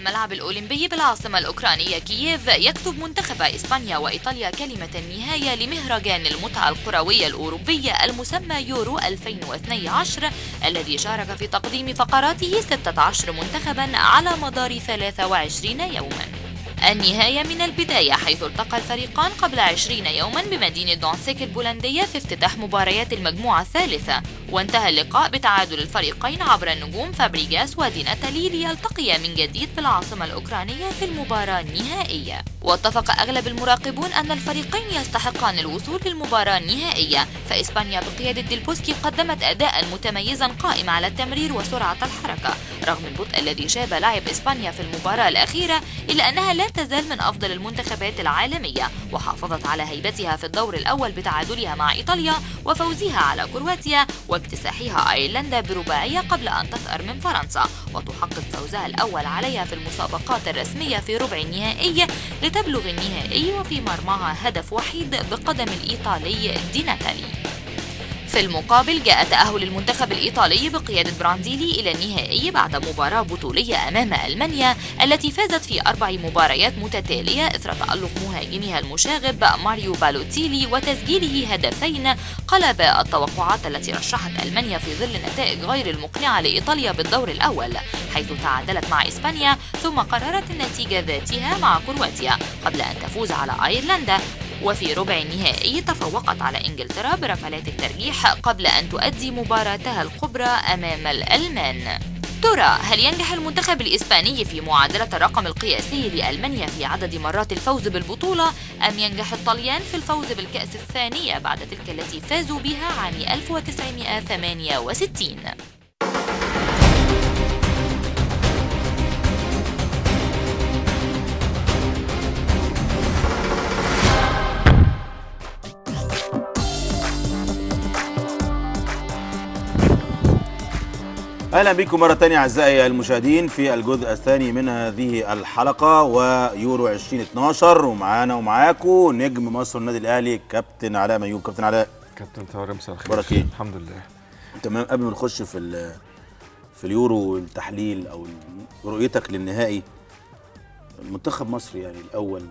الملعب الأولمبي بالعاصمة الأوكرانية كييف، يكتب منتخب إسبانيا وإيطاليا كلمة النهاية لمهرجان المتعة الكروية الأوروبي المسمى يورو 2012، الذي شارك في تقديم فقراته 16 منتخبا على مدار 23 يوما. النهاية من البداية، حيث التقى الفريقان قبل 20 يوما بمدينة دونسك البولندية في افتتاح مباريات المجموعة الثالثة، وانتهى اللقاء بتعادل الفريقين عبر النجوم فابريجاس ودي ناتالي ليلتقيا من جديد في العاصمة الأوكرانية في المباراة النهائية. واتفق أغلب المراقبون أن الفريقين يستحقان الوصول للمباراة النهائية، فإسبانيا بقيادة ديلبوسكي قدمت أداء متميزا قائم على التمرير وسرعة الحركة رغم البطء الذي شاب لاعب إسبانيا في المباراة الأخيرة، إلا أنها لا تزال من أفضل المنتخبات العالمية، وحافظت على هيبتها في الدور الأول بتعادلها مع إيطاليا وفوزها على كرواتيا واكتساحها أيرلندا برباعية قبل أن تثأر من فرنسا وتحقق فوزها الأول عليها في المسابقات الرسمية في ربع النهائي لتبلغ النهائي وفي مرماها هدف وحيد بقدم الإيطالي دي ناتالي. في المقابل، جاء تأهل المنتخب الإيطالي بقيادة برانديلي إلى النهائي بعد مباراة بطولية أمام ألمانيا التي فازت في 4 مباريات متتالية إثر تألق مهاجمها المشاغب ماريو بالوتيلي وتسجيله هدفين قلب التوقعات التي رشحت ألمانيا في ظل نتائج غير المقنعة لإيطاليا بالدور الأول، حيث تعادلت مع إسبانيا ثم قررت النتيجة ذاتها مع كرواتيا قبل أن تفوز على أيرلندا. وفي ربع النهائي تفوقت على إنجلترا بركلات الترجيح قبل أن تؤدي مباراتها الكبرى أمام الألمان. ترى هل ينجح المنتخب الإسباني في معادلة الرقم القياسي لألمانيا في عدد مرات الفوز بالبطولة، أم ينجح الطليان في الفوز بالكأس الثانية بعد تلك التي فازوا بها عام 1968؟ اهلا بكم مره ثانيه اعزائي المشاهدين في الجزء الثاني من هذه الحلقه ويورو 2012، ومعانا ومعاكم نجم مصر النادي الاهلي كابتن علاء ميوب. كابتن علاء. كابتن طارق، مساء الخير. بارك ايه؟ الحمد لله تمام. قبل ما نخش في اليورو والتحليل او رؤيتك للنهائي، منتخب مصر يعني الاول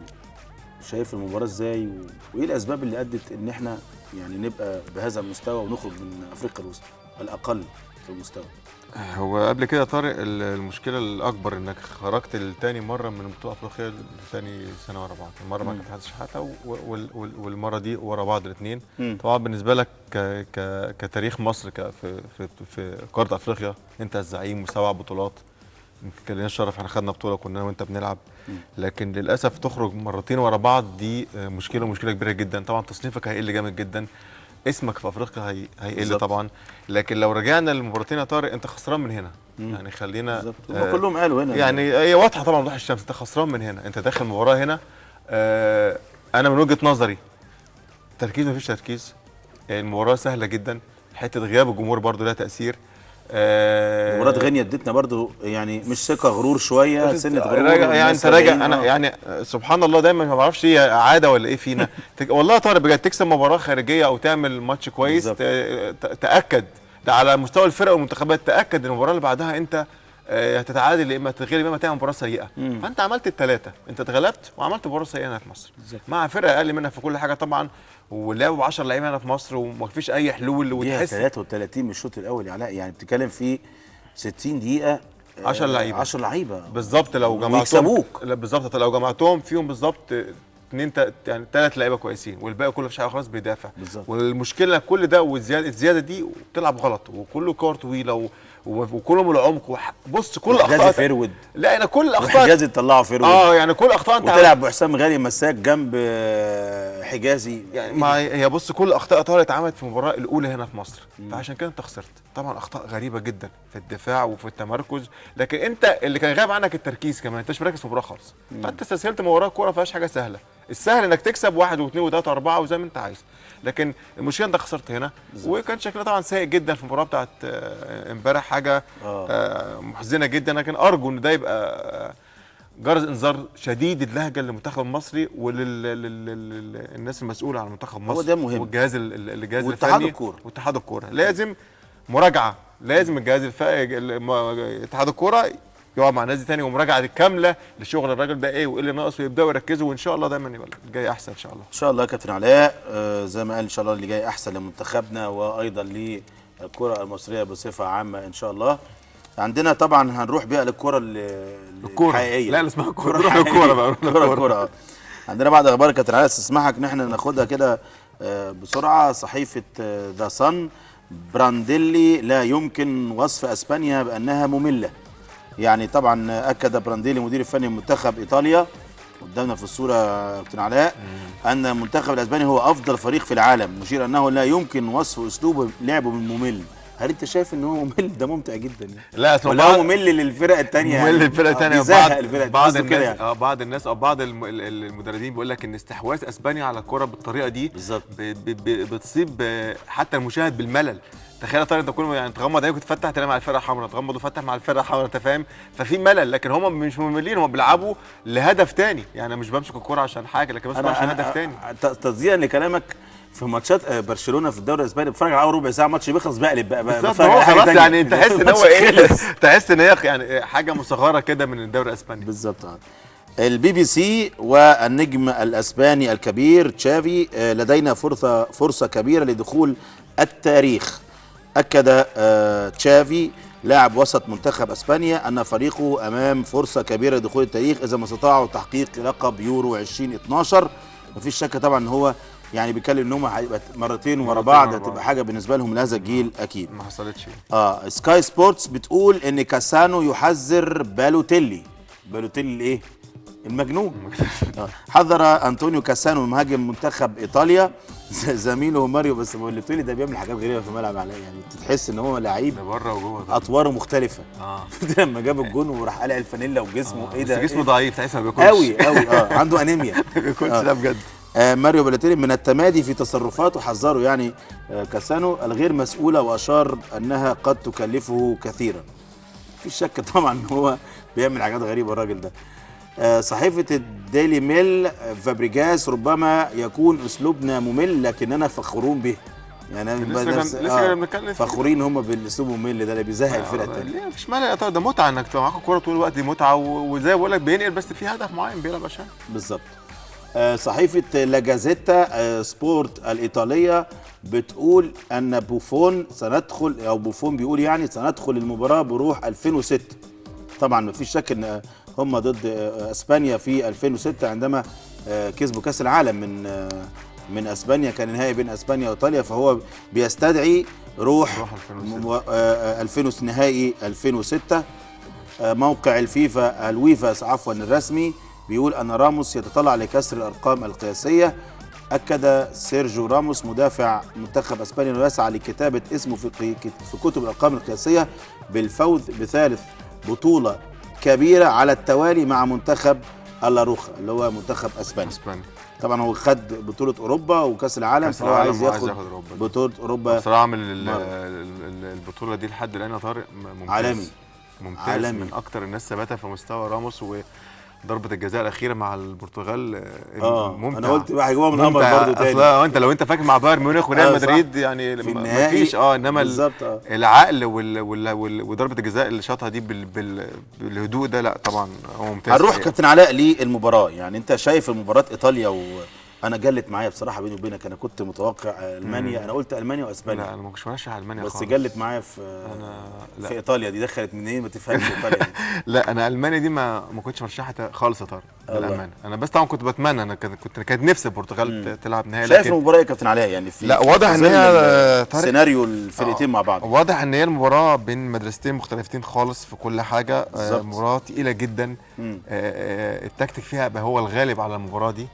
شايف المباراه ازاي، وايه الاسباب اللي ادت ان احنا يعني نبقى بهذا المستوى ونخرج من افريقيا الوسطى الاقل في المستوى؟ هو قبل كده طارق، المشكله الاكبر انك خرجت لتاني مره من بطوله افريقيا لتاني سنه ورا بعض، المره مع كابتن حسن شحاته والمره دي ورا بعض الاثنين. طبعا بالنسبه لك كتاريخ مصر في قاره افريقيا، انت الزعيم و7 بطولات، كان لنا الشرف احنا خدنا بطوله كنا وانت بنلعب، لكن للاسف تخرج مرتين ورا بعض دي مشكله كبيره جدا. طبعا تصنيفك هيقل جامد جدا، اسمك في افريقيا هيقل طبعا. لكن لو رجعنا للمباراتين يا طارق، انت خسران من هنا. يعني خلينا كلهم قالوا هنا، يعني هي واضحه طبعا وضوح الشمس، انت خسران من هنا، انت داخل مباراه هنا. انا من وجهه نظري تركيز، مفيش تركيز. المباراه سهله جدا، حته غياب الجمهور برضو لها تاثير. مباراة غينيا ادتنا برضو يعني مش ثقه، غرور شويه، سنه غرور. يعني انت راجع، انا يعني سبحان الله دايما ما بعرفش هي عاده ولا ايه فينا. والله يا طارق بجد، تكسب مباراه خارجيه او تعمل ماتش كويس، تاكد ده على مستوى الفرق والمنتخبات، تاكد ان المباراه اللي بعدها انت هتتعادل، يا اما تتغلب يا اما تعمل مباراه سيئه. فانت عملت الثلاثه، انت اتغلبت وعملت مباراه سيئه هنا في مصر مع فرقه اقل منها في كل حاجه طبعا، ولعبوا ب 10 لعيبه هنا في مصر وما فيش اي حلول. وتحس 33 من الشوط الاول يا علاء، يعني بتتكلم في 60 دقيقه 10 لعيبه 10 لعيبه بالظبط. لو جمعتهم يكسبوك بالظبط، لو جمعتهم فيهم بالظبط يعني 3 لعيبه كويسين والباقي كله مش حاجه خلاص بيدافع بالظبط. والمشكله كل ده والزياده دي بتلعب غلط، وكله كور طويله وكله من العمق. بص كل اخطاء فيرود، لا انا كل اخطاء حجازي طلعه فيرود، يعني كل اخطاء انت وتلعب بحسام غالي مساك جنب حجازي. يعني ما هي بص كل اخطاء طارق اتعملت في المباراه الاولى هنا في مصر، فعشان كده انت خسرت. طبعا اخطاء غريبه جدا في الدفاع وفي التمركز، لكن انت اللي كان غايب عنك التركيز كمان، انت مش مركز في المباراه خالص. فانت استسهلت مباراه كوره ما فيهاش حاجه سهله، السهل انك تكسب 1 و2 و3 و4 وزي ما انت عايز، لكن المشكله انت خسرت هنا. وكان شكلها طبعا سيء جدا في المباراه بتاعت امبارح، حاجه محزنه جدا. لكن ارجو ان ده يبقى جرس انذار شديد اللهجه للمنتخب المصري وللناس المسؤوله عن منتخب مصر. هو ده مهم، والجهاز الفني واتحاد الكوره لازم مراجعه، لازم الجهاز اتحاد الكوره يقعد مع الناس دي تاني ومراجعه كامله لشغل الراجل ده ايه وايه اللي ناقص، ويبداوا يركزوا، وان شاء الله دايما يبقى الجاي احسن ان شاء الله. ان شاء الله يا كابتن علاء. زي ما قال ان شاء الله اللي جاي احسن لمنتخبنا وايضا للكره المصريه بصفه عامه ان شاء الله. عندنا طبعا هنروح بقى للكره الحقيقيه. لا اسمها الكوره، نروح للكوره بقى. الكوره عندنا بعض اخبار يا كابتن علاء، استسمحك ان احنا ناخدها كده بسرعه. صحيفه ذا صن: برانديلي لا يمكن وصف اسبانيا بانها ممله. يعني طبعا اكد برانديلي مدير الفني لمنتخب ايطاليا قدامنا في الصوره كابتن علاء ان المنتخب الاسباني هو افضل فريق في العالم، مشير انه لا يمكن وصف اسلوب لعبه بالممل. هل انت شايف ان هو ممل؟ ده ممتع جدا يعني. لا ولا هو ممل للفرق الثانيه؟ ممل للفرق الثانيه. بعض الناس يعني. بعض الناس او بعض المدربين بيقول لك ان استحواذ اسبانيا على الكره بالطريقه دي بالظبط بتصيب حتى المشاهد بالملل. تخيل يا طارق انت كل يعني تغمض عينيك وتفتح تلاقي مع الفرقه الحمراء، تغمض وتفتح مع الفرقه الحمراء، انت فاهم؟ ففي ملل. لكن هم مش مملين، هم بيلعبوا لهدف تاني. يعني مش بمسك الكوره عشان حاجه، لكن بمسك عشان هدف تاني. تصديقا لكلامك، في ماتشات برشلونه في الدوري الاسباني بتفرج على اول ربع ساعه ماتش بيخلص بقلب بقى خلاص يعني انت تحس ان هو ايه، تحس ان هي يعني حاجه مصغره كده من الدوري الاسباني بالظبط. البي بي سي والنجم الاسباني الكبير تشافي: لدينا فرصه كبيره لدخول التاريخ. اكد تشافي لاعب وسط منتخب اسبانيا ان فريقه امام فرصه كبيره لدخول التاريخ اذا ما استطاعوا تحقيق لقب يورو 2012. مفيش شك طبعا ان هو يعني بيتكلم ان هم هيبقى مرتين ورا بعض، هتبقى حاجه بالنسبه لهم لهذا الجيل اكيد. ما حصلتش. سكاي سبورتس بتقول ان كاسانو يحذر بالوتيلي ايه؟ المجنون. حذر انطونيو كاسانو مهاجم منتخب ايطاليا زميله ماريو، بس بالوتيلي ده بيعمل حاجات غريبه في الملعب على يعني تحس ان هو لعيب بره وجوه اطواره مختلفه. لما جاب الجون وراح قلع الفانيلا وجسمه ايه ده؟ جسمه ضعيف تحس ما بياكلش قوي عنده انيميا ما بياكلش ده بجد. ماريو بالوتيلي من التمادي في تصرفاته، حذره يعني كاسانو الغير مسؤوله، واشار انها قد تكلفه كثيرا. في شك طبعا ان هو بيعمل حاجات غريبه الراجل ده. صحيفه الديلي ميل: فابريجاس ربما يكون اسلوبنا ممل لكننا فخورون به. يعني لسه فخورين هم بالاسلوب الممل ده اللي بيزهق الفرقه الثانيه. مفيش مانع يا ده متعه انك تبقى معاك الكوره طول الوقت، دي متعه، وزي بقول لك بينقل بس في هدف معين بيلعب عشان بالظبط. صحيفه لا جازيتا سبورت الايطاليه بتقول ان بوفون بيقول يعني سندخل المباراه بروح 2006. طبعا مفيش شك ان هم ضد اسبانيا في 2006 عندما كسبوا كاس العالم من اسبانيا، كان نهائي بين اسبانيا وايطاليا، فهو بيستدعي روح نهائي 2006. موقع الويفا الرسمي بيقول ان راموس يتطلع لكسر الارقام القياسيه. اكد سيرجيو راموس مدافع منتخب اسبانيا انه يسعى لكتابه اسمه في كتب الارقام القياسيه بالفوز بثالث بطوله كبيره على التوالي مع منتخب الاروخا اللي هو منتخب اسبانيا. طبعا هو خد بطوله اوروبا وكاس العالم، فهو عايز ياخد بطوله اوروبا. بصراحه عامل البطوله دي لحد الان يا طارق عالمي ممتاز من اكتر الناس ثباتا في مستوى راموس. ضربة الجزاء الأخيرة مع البرتغال ممتع. أنا قلت بقى هيجيبوها من القمر برضه تاني. أصلا أنت لو أنت فاكر مع بايرن ميونخ وريال مدريد يعني مفيش إنما العقل وضربة الجزاء اللي شاطها دي بالهدوء ده، لا طبعا هو ممتاز. هنروح كابتن علاء للمباراة. يعني أنت شايف المباراة إيطاليا انا جلت معايا بصراحه بيني وبينك. انا كنت متوقع المانيا، انا قلت المانيا واسبانيا. لا انا ما كنتش مرشح المانيا بس خالص. جلت معايا في ايطاليا. دي دخلت منين ما تفهمش ايطاليا دي. لا انا المانيا دي ما كنتش مرشحها خالص يا طارق بالامانه. انا بس طبعا كنت بتمنى، انا كانت نفسي البرتغال تلعب نهائي. شايف المباراه يا كابتن علاء يعني لا واضح ان هي سيناريو الفرقتين مع بعض. واضح ان هي المباراه بين مدرستين مختلفتين خالص في كل حاجه. مباراه تقيله جدا. التكتيك فيها بقى هو الغالب على المباراه دي.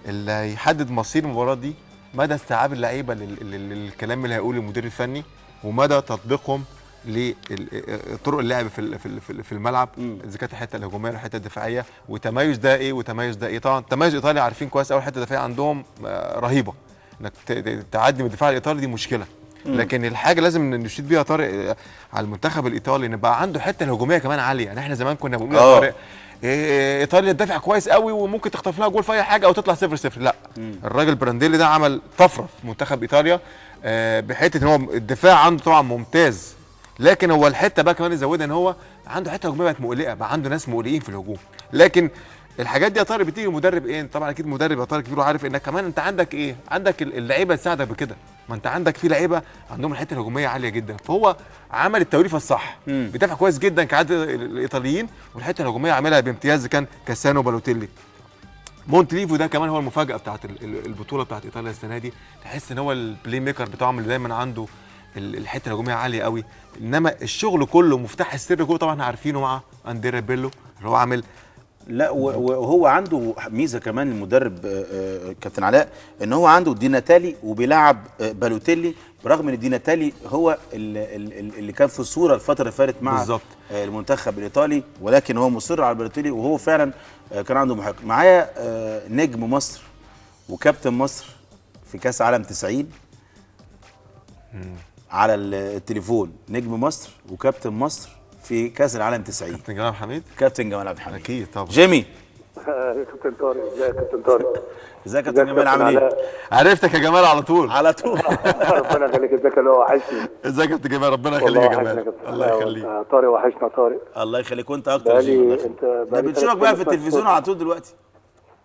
اللي هيحدد مصير المباراه دي مدى استيعاب اللعيبه للكلام اللي هيقوله المدير الفني، ومدى تطبيقهم لطرق اللعب في الملعب، اذا كانت الحته الهجوميه والحته الدفاعيه، وتميز ده ايه وتميز ده ايه. طبعا تميز ايطاليا عارفين كويس قوي، الحته الدفاعيه عندهم رهيبه، انك تعدي من الدفاع الايطالي دي مشكله. لكن الحاجه لازم نشيد بيها طارق على المنتخب الايطالي ان بقى عنده حته الهجوميه كمان عاليه. يعني احنا زمان كنا بنقول طارق ايطاليا تدافع كويس قوي وممكن تخطف لها جول في اي حاجه او تطلع 0-0. لا الراجل برانديلي ده عمل طفره في منتخب ايطاليا بحته ان هو الدفاع عنده طبعا ممتاز، لكن هو الحته بقى كمان يزودها ان هو عنده حته هجوميه بقت مقلقه، بقى عنده ناس مقلقين في الهجوم. لكن الحاجات دي يا طارق بتيجي مدرب ايه؟ طبعا اكيد مدرب يا طارق كبير وعارف انك كمان انت عندك ايه؟ عندك اللعيبه تساعدك بكده. ما انت عندك في لعيبه عندهم الحته الهجوميه عاليه جدا، فهو عمل التوليفه الصح، بيدافع كويس جدا كعاده الايطاليين، والحته الهجوميه عاملها بامتياز. كان كاسانو بالوتيلي. مونتليفو ده كمان هو المفاجاه بتاعت البطوله بتاعت ايطاليا السنه دي، تحس ان هو البلاي ميكر بتاعهم اللي دايما عنده الحته الهجوميه عاليه قوي. انما الشغل كله مفتاح السر كله طبعا احنا عارفينه مع اندريا بيلو اللي هو عامل. لا وهو عنده ميزه كمان المدرب كابتن علاء، ان هو عنده ديناتالي وبيلعب بالوتيلي، برغم ان ديناتالي هو اللي كان في الصوره الفتره اللي فاتت مع بالظبط المنتخب الايطالي، ولكن هو مصر على بالوتيلي، وهو فعلا كان عنده محق. معايا نجم مصر وكابتن مصر في كاس عالم 90 على التليفون، نجم مصر وكابتن مصر في كاس العالم 90. كابتن جمال عبد الحميد. كابتن جمال عبد الحميد اكيد طبعا. جيمي. كابتن طارق، ازيك يا كابتن طارق؟ ازيك يا كابتن جمال، عامل ايه؟ عرفتك يا جمال على طول. على طول. ربنا يخليك، ازيك اللي هو وحشني. ازيك يا كابتن جمال، ربنا يخليك يا جمال. الله يخليك. طارق وحشنا طارق. الله يخليك، وانت اكتر يا جيمي. ده بنشوفك بقى في التلفزيون على طول دلوقتي.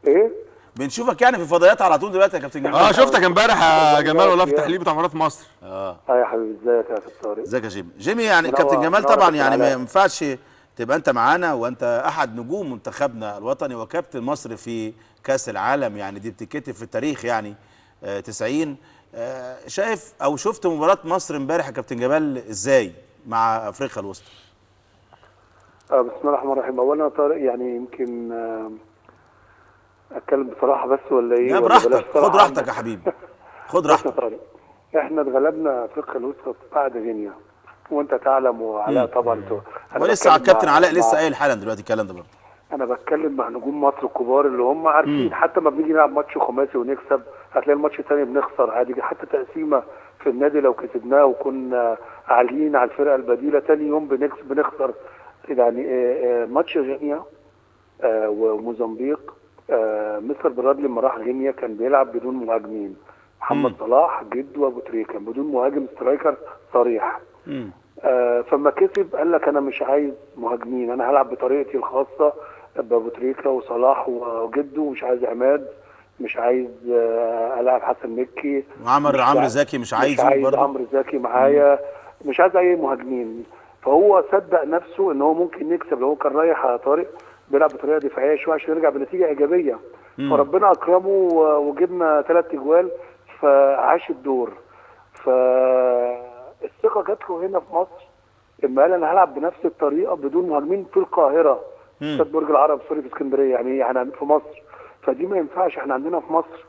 ايه؟ بنشوفك يعني في الفضائيات على طول دلوقتي يا كابتن جمال. شفتك امبارح يا جمال والله في التحليل بتاع مرات مصر. يا حبيبي، ازيك يا كابتن طارق؟ ازيك يا جيمي. جيمي يعني كابتن جمال طبعا يعني ما ينفعش تبقى انت معانا وانت احد نجوم منتخبنا الوطني وكابتن مصر في كاس العالم، يعني دي بتتكتب في التاريخ يعني 90. شايف او شفت مباراه مصر امبارح يا كابتن جمال ازاي مع افريقيا الوسطى؟ بسم الله الرحمن الرحيم. اولا يا طارق يعني يمكن اتكلم بصراحه بس ولا ايه؟ لا براحتك، خد راحتك يا حبيبي، خد راحتك. احنا اتغلبنا افريقيا الوسطى بعد غينيا، وانت تعلم وعلاء طبعا. ولسه على الكابتن علاء لسه قايل حالا دلوقتي الكلام ده برضه. انا بتكلم مع نجوم مصر الكبار اللي هم عارفين، حتى ما بنيجي نلعب ماتش خماسي ونكسب هتلاقي الماتش الثاني بنخسر عادي. حتى تقسيمه في النادي لو كسبناه وكنا عاليين على الفرقه البديله ثاني يوم بنخسر. يعني ماتش غينيا وموزمبيق، مستر برادلي لما راح غينيا كان بيلعب بدون مهاجمين، محمد صلاح جد وابو تريكه، بدون مهاجم سترايكر صريح. فما كسب قال لك انا مش عايز مهاجمين، انا هلعب بطريقتي الخاصه بابو تريكه وصلاح وجده، ومش عايز عماد، مش عايز العب حسن مكي، عمرو زكي مش عايزه برضه، عمرو زكي معايا، مش عايز اي مهاجمين. فهو صدق نفسه ان هو ممكن يكسب لو هو كان رايح يا طارق بيلعب بطريقه دفاعيه شويه عشان يرجع بنتيجه ايجابيه. فربنا اكرمه وجبنا 3 اجوال فعاش الدور. فالثقه جات له هنا في مصر لما قال انا هلعب بنفس الطريقه بدون مهاجمين في القاهره، استاد برج العرب سوري في اسكندريه، يعني في مصر. فدي ما ينفعش. احنا عندنا في مصر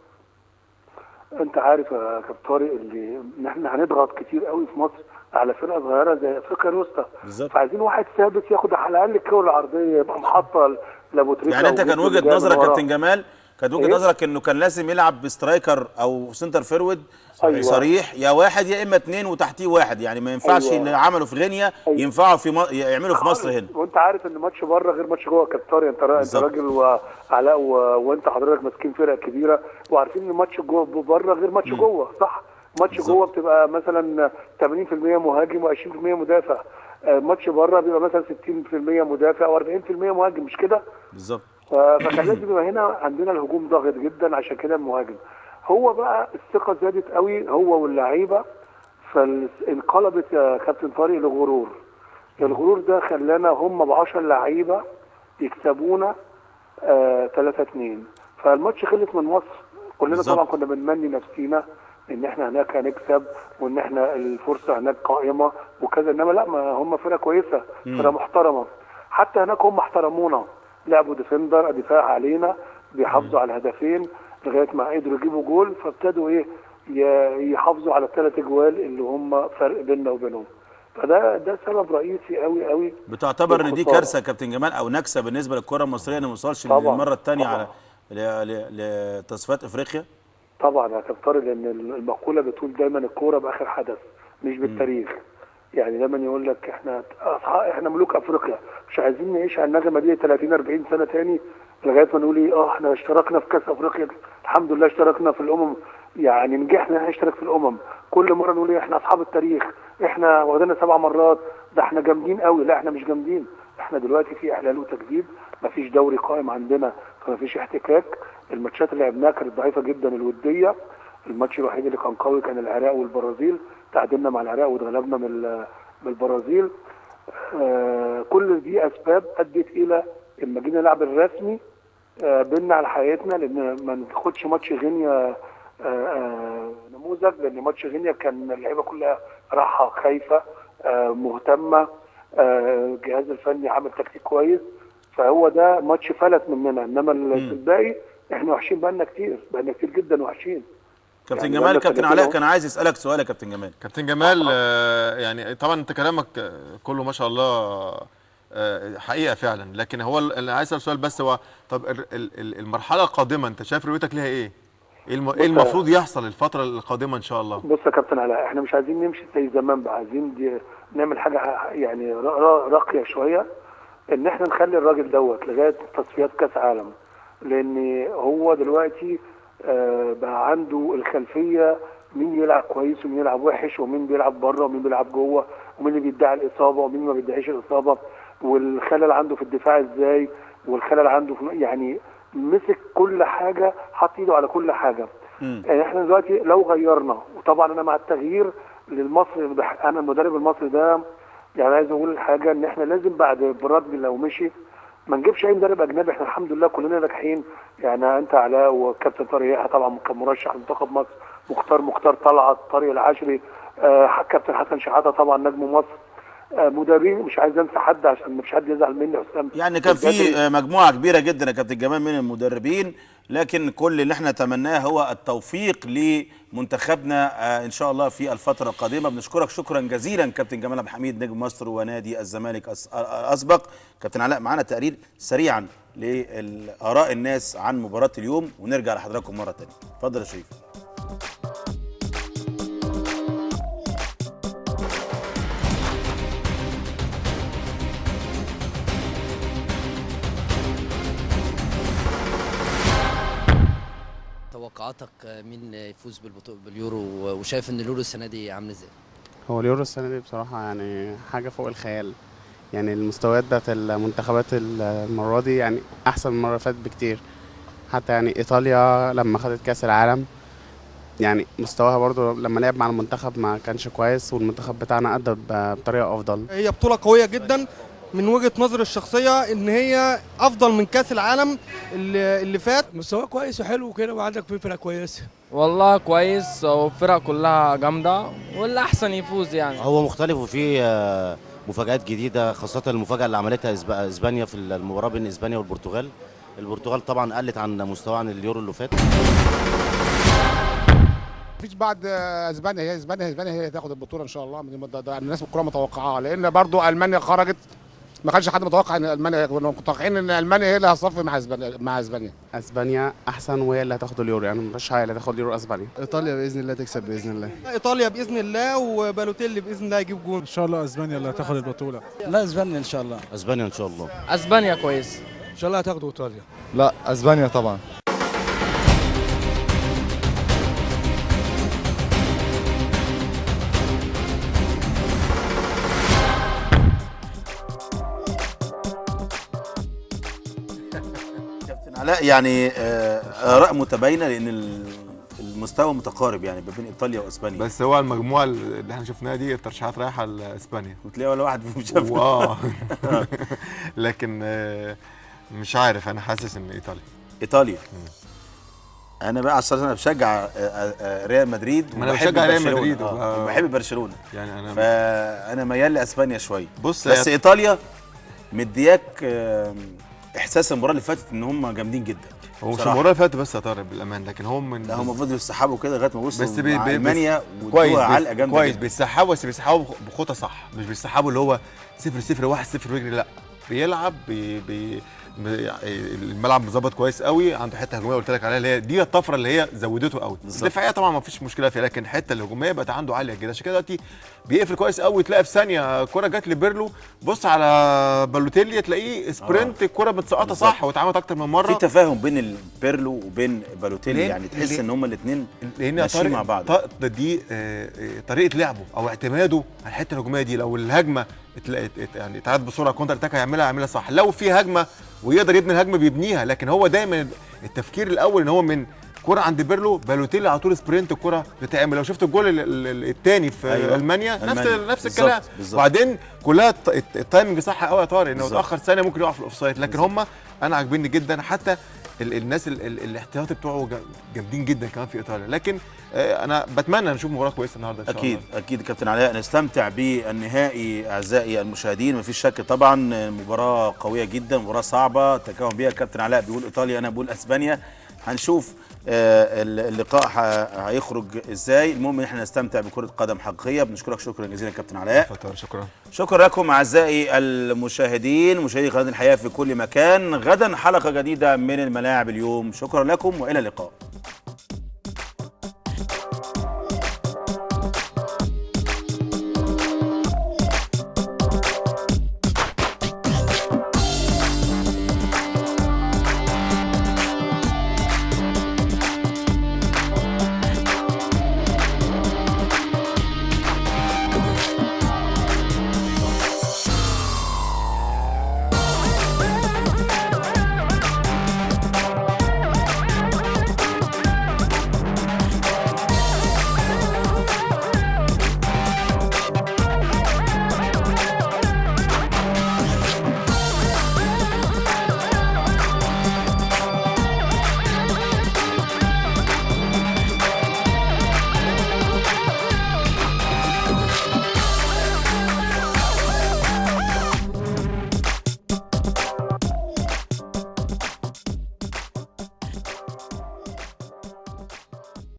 انت عارف يا كابتن طارق اللي ان احنا هنضغط كتير قوي في مصر على فرقه صغيره زي افريقيا الوسطى، فعايزين واحد ثابت ياخد على الاقل الكره العرضيه، يبقى محطه لابو تريكه. يعني انت كان وجهه نظرك يا كابتن جمال، كانت وجهه نظرك انه كان لازم يلعب بسترايكر او سنتر فيرود صريح، يا واحد يا اما 2 وتحتيه واحد، يعني ما ينفعش اللي عمله في غينيا ينفعوا يعملوا في مصر هنا. وانت عارف ان ماتش بره غير ماتش جوه يا كابتن طارق، انت راجل وعلاء وانت حضرتك ماسكين فرقه كبيره وعارفين ان ماتش جوه بره غير ماتش جوه، صح؟ ماتش جوه بتبقى مثلا 80% مهاجم و20% مدافع، ماتش بره بيبقى مثلا 60% مدافع و40% مهاجم، مش كده؟ بالظبط. فكان لازم يبقى هنا عندنا الهجوم ضاغط جدا، عشان كده المهاجم. هو بقى الثقه زادت قوي هو واللعيبه، فانقلبت يا كابتن طارق لغرور. الغرور ده خلانا هم ب10 لعيبه يكسبونا 3-2. فالماتش خلص من مصر كلنا بالزبط. طبعا كنا بنمني نفسينا ان احنا هناك هنكسب وان احنا الفرصه هناك قائمه وكذا، انما لا، ما هم فرقه كويسه، فرقه محترمه. حتى هناك هم احترمونا، لعبوا دفاع علينا، بيحافظوا على الهدفين لغايه ما قدروا يجيبوا جول، فابتدوا يحافظوا على ال3 اجوال اللي هم فرق بيننا وبينهم. فده سبب رئيسي قوي قوي. بتعتبر ان دي كارثه يا كابتن جمال او نكسه بالنسبه للكره المصريه ان ما وصلش للمره الثانيه على لتصفيات افريقيا؟ طبعا يا كابتن طارق، لان المقوله بتقول دايما الكوره باخر حدث مش بالتاريخ. يعني دايما يقول لك احنا ملوك افريقيا، مش عايزين نعيش على النغمه دي 30-40 سنه تاني لغايه ما نقول احنا اشتركنا في كاس افريقيا، الحمد لله اشتركنا في الامم، يعني نجحنا نشترك في الامم. كل مره نقول احنا اصحاب التاريخ، احنا واخديننا 7 مرات، ده احنا جامدين قوي. لا احنا مش جامدين، احنا دلوقتي في احلال وتجديد، مفيش دوري قائم عندنا فمفيش احتكاك. الماتشات اللي لعبناها كانت ضعيفه جدا الوديه. الماتش الوحيد اللي كان قوي كان العراق والبرازيل، تعادلنا مع العراق واتغلبنا من البرازيل. كل دي اسباب ادت الى لما جينا نلعب الرسمي بينا على حياتنا، لان ما ناخدش ماتش غينيا نموذج، لان ماتش غينيا كان اللعيبه كلها راحه خايفه مهتمه، الجهاز الفني عامل تكتيك كويس، فهو ده ماتش فلت مننا. انما الباقي احنا وحشين بقالنا كتير جدا وحشين. كابتن يعني جمال، كابتن علاء كان عايز يسالك سؤال يا كابتن جمال. كابتن جمال يعني طبعا انت كلامك كله ما شاء الله حقيقه فعلا، لكن هو اللي عايز اسال سؤال بس، هو طب المرحله القادمه انت شايف رؤيتك ليها ايه؟ ايه المفروض يحصل الفتره القادمه ان شاء الله؟ بص يا كابتن علاء، احنا مش عايزين نمشي زي زمان بقى، عايزين نعمل حاجه يعني راقيه شويه، ان احنا نخلي الراجل دوت لغايه تصفيات كاس عالم، لان هو دلوقتي بقى عنده الخلفيه مين يلعب كويس ومين يلعب وحش، ومين بيلعب بره ومين بيلعب جوه، ومين اللي بيدعي الاصابه ومين ما بيدعيش الاصابه، والخلل عنده في الدفاع ازاي، والخلل عنده في يعني مسك كل حاجه، حط ايده على كل حاجه. يعني احنا دلوقتي لو غيرنا، وطبعا انا مع التغيير للمصري، انا المدرب المصري ده يعني عايز اقول حاجه، ان احنا لازم بعد برادلي لو مشي ما نجيبش اي مدرب اجنبي. احنا الحمد لله كلنا ناجحين، يعني انت علاء وكابتن طارق يحيى طبعا كان مرشح لمنتخب مصر، مختار طلعت، طارق العشري، كابتن حسن شحاته طبعا نجم مصر، مدربين مش عايز انسى حد عشان مش حد يزعل مني. حسام يعني كان في مجموعه كبيره جدا يا كابتن جمال من المدربين، لكن كل اللي احنا تمناه هو التوفيق لمنتخبنا ان شاء الله في الفتره القادمه. بنشكرك شكرا جزيلا كابتن جمال عبد الحميد نجم مصر ونادي الزمالك الاسبق. كابتن علاء معانا تقرير سريعا لاراء الناس عن مباراه اليوم ونرجع لحضراتكم مره ثانيه. اتفضل يا شريف. توقعاتك مين يفوز باليورو، وشايف ان اليورو السنه دي عامل ازاي؟ هو اليورو السنه دي بصراحه يعني حاجه فوق الخيال، يعني المستويات بتاعت المنتخبات المره دي يعني احسن من المره اللي فاتت بكتير. حتى يعني ايطاليا لما خدت كاس العالم يعني مستواها برضو لما لعب مع المنتخب ما كانش كويس، والمنتخب بتاعنا ادى بطريقه افضل. هي بطوله قويه جدا من وجهه نظري الشخصيه، ان هي افضل من كاس العالم اللي فات. مستواه كويس وحلو كده، وعندك فيه فرقه كويسه. والله كويس، والفرق كلها جامده، واللي احسن يفوز يعني. هو مختلف وفيه مفاجآت جديده، خاصه المفاجاه اللي عملتها اسبانيا في المباراه بين اسبانيا والبرتغال. البرتغال طبعا قلت عن مستوى عن اليورو اللي فات. مفيش بعد اسبانيا، هي اسبانيا هي اللي هتاخد البطوله ان شاء الله. الناس بالكره متوقعاها، لان برضو المانيا خرجت، ما كانش حد متوقع ان المانيا، كنا متوقعين ان المانيا هي اللي هتصفي مع اسبانيا. اسبانيا احسن وهي اللي هتاخد اليورو، يعني مش هي اللي هتاخد اليورو، اسبانيا. ايطاليا باذن الله تكسب باذن الله. ايطاليا باذن الله، وبالوتيلي باذن الله يجيب جول ان شاء الله. اسبانيا اللي هتاخد البطوله. لا اسبانيا ان شاء الله. اسبانيا ان شاء الله. اسبانيا كويس ان شاء الله هتاخدوا ايطاليا. لا اسبانيا طبعا. لا يعني آراء متباينه، لان المستوى متقارب يعني ما بين ايطاليا واسبانيا. بس هو المجموعه اللي احنا شفناها دي الترشيحات رايحه لاسبانيا، وتلاقي ولا واحد فيهم شاف. لكن مش عارف، انا حاسس ان ايطاليا. انا بقى اصلا انا بشجع ريال مدريد، انا بشجع ريال مدريد وبحب برشلونه، يعني فانا ميال لاسبانيا شويه. بص بس ايطاليا مدياك احساس المباراه اللي فاتت ان هم جامدين جدا. هو مش المباراه اللي فاتت بس يا طارق بالامان، لكن هم من لا هم فضلوا يسحبوا كده لغايه ما وصلوا بس مع المانيا كويس علقه جامده كويس، بيسحبوا بس بيسحبوا بخطى صح، مش بيسحبوا اللي هو 0-0 1-0 ويجري، لا بيلعب الملعب مظبط كويس قوي، عنده حته هجوميه قلت لك عليها اللي هي دي الطفره اللي هي زودته قوي. الدفاعيه طبعا ما فيش مشكله فيها، لكن الحته الهجوميه بقت عنده عاليه جدا، عشان كده دلوقتي بيقفل كويس قوي. تلاقي في ثانيه كره جت لبيرلو، بص على بالوتيلي تلاقيه سبرنت الكره متسقطه صح، واتعملت اكتر من مره. في تفاهم بين بيرلو وبين بالوتيلي، يعني تحس ان هما الاثنين ماشيين مع بعض. دي طريقه لعبه او اعتماده على الحته الهجوميه دي. لو الهجمه يعني اتعاد بسرعه كونتر اتاك هيعملها صح، لو في هجمه ويقدر يبني الهجمه بيبنيها، لكن هو دايما التفكير الاول ان هو من كرة عند بيرلو، بالوتيلي على طول سبرنت الكرة بتتعمل. لو شفت الجول الثاني في أيوة. المانيا نفس الكلام. وبعدين كلها التايمنج صح قوي يا طارق، انه اتاخر ثانيه ممكن يقع في الاوفسايد، لكن هم انا عاجبني جدا. حتى الناس الاحتياطي بتوعه جامدين جدا كمان في ايطاليا، لكن انا بتمنى نشوف مباراه كويسه النهارده ان شاء الله. اكيد كابتن علاء، نستمتع بالنهائي اعزائي المشاهدين، مفيش شك طبعا مباراه قويه جدا، مباراه صعبه تكون بيها. كابتن علاء بيقول ايطاليا، انا بقول اسبانيا، هنشوف اللقاء هيخرج ازاي. المهم ان احنا نستمتع بكره قدم حقيقيه. بنشكرك شكرا جزيلا كابتن علاء. شكرا لكم اعزائي المشاهدين، مشاهدي قناه الحياه في كل مكان. غدا حلقه جديده من الملاعب اليوم. شكرا لكم والى اللقاء.